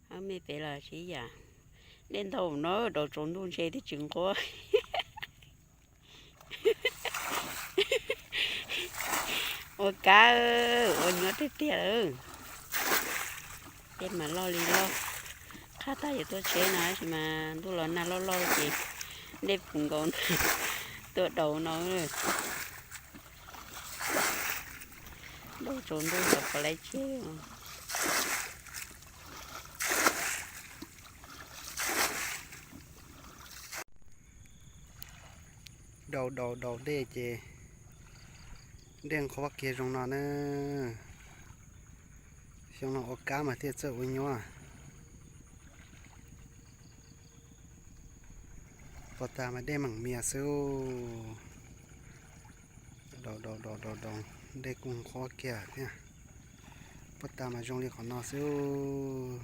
Không biết phải là gì à? Đến đầu nó đồ trốn luôn xe thì chừng quá. Ôi cá ơi, ôi nhớ thế tiệt ơi. Biết mà lo đi lo. Khá ta giờ tôi chế nói mà tôi lo na lo lo chị. Để cùng con tựa đầu nó rồi. Đồ trốn tôi gặp phải lấy chế. Đầu đê chị đen khó kia trong nó nữa trong nó có cá mà thiệt sự với nhau có ta mà đen bằng mía siêu đầu đê cũng khó kia thế có ta mà trong đi còn nó siêu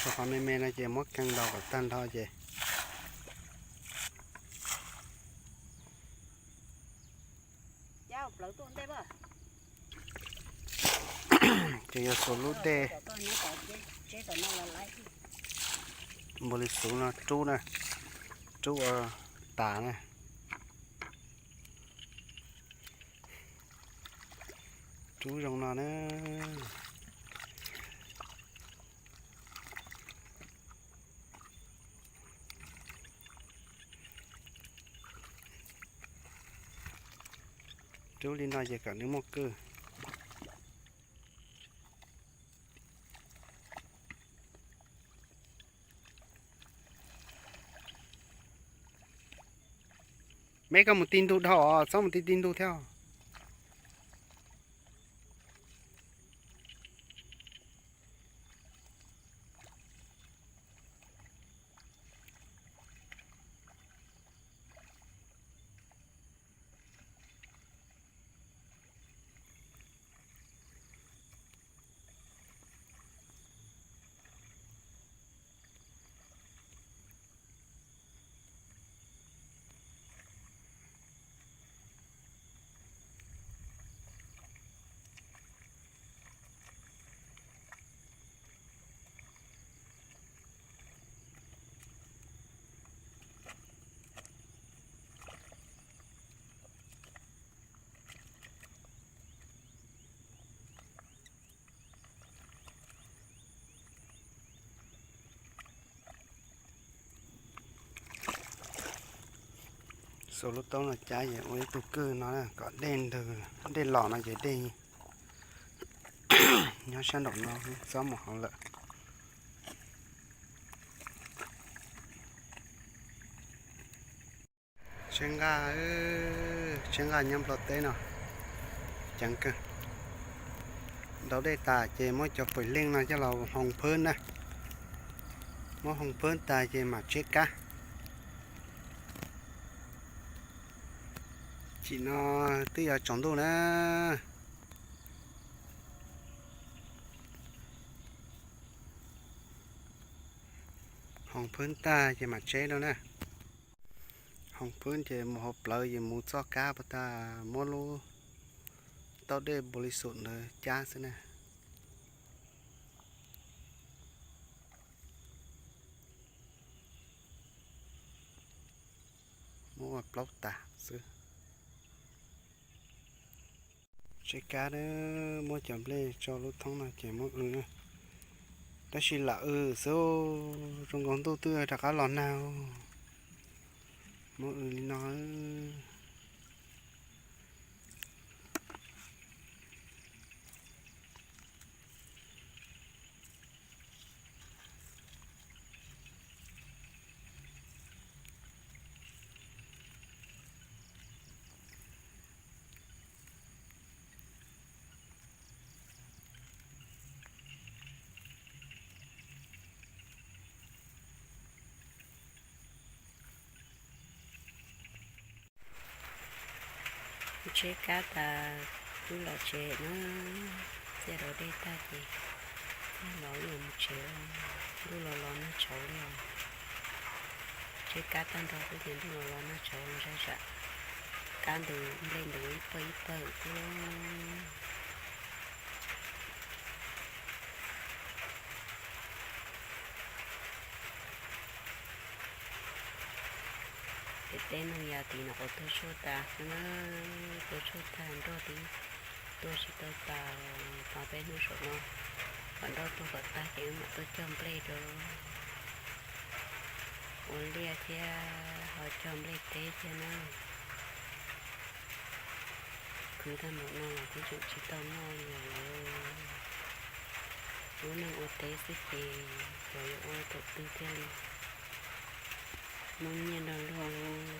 cho con mẹ nó chỉ mất căng đầu của tan thôi chị chỉ có số lúa đê một lít số là chú này chú tả này chú trong nó nữa chú lên nói về cả những một cơ mấy có một tin đu thọ xong một tin đu theo số lúc đó là trái vậy với tu cư nó là có đen từ đen lọ nó chỉ đen nhớ sang động nó gió một họ lợi chân gà nhâm lọt té nào chẳng cơ đó đây ta chỉ mới cho phải lên là cho là hồng phơn này mới hồng phơn ta chỉ mà chết cá chị nó tí giờ chọn đồ nè hồng phơn ta chỉ mà chết đâu nè hồng phơn chỉ một hộp lời gì một cho cá bà ta mua lô tao để bồ lì sụn rồi cha xem nè mua hộp lóc tả xưa chết cá đó mua chậm lên cho lúc thông là chỉ mua nữa đó chỉ là số trong con tôi tươi đã có lon nào mua nói chế cá ta cứ là chế nó xe đồ đây ta thì lỗ liền một chế cứ lỗ nó chấu liền chế cá tan đâu cái tiền cứ lỗ nó chấu ra ra cá từ lên từ ít bơi tên nó nhà thì nó có tôi số ta nó tôi số ta đó thì tôi chỉ tôi vào bên nó số nó còn đó tôi có ta thì mà tôi chôm play đồ ổn lia thì họ chôm play té cho nó cứ ta một nó là cái chuyện chỉ tao nó nhiều bữa nay ô té xí thì rồi ô tụt tư thiên muốn nhìn đâu luôn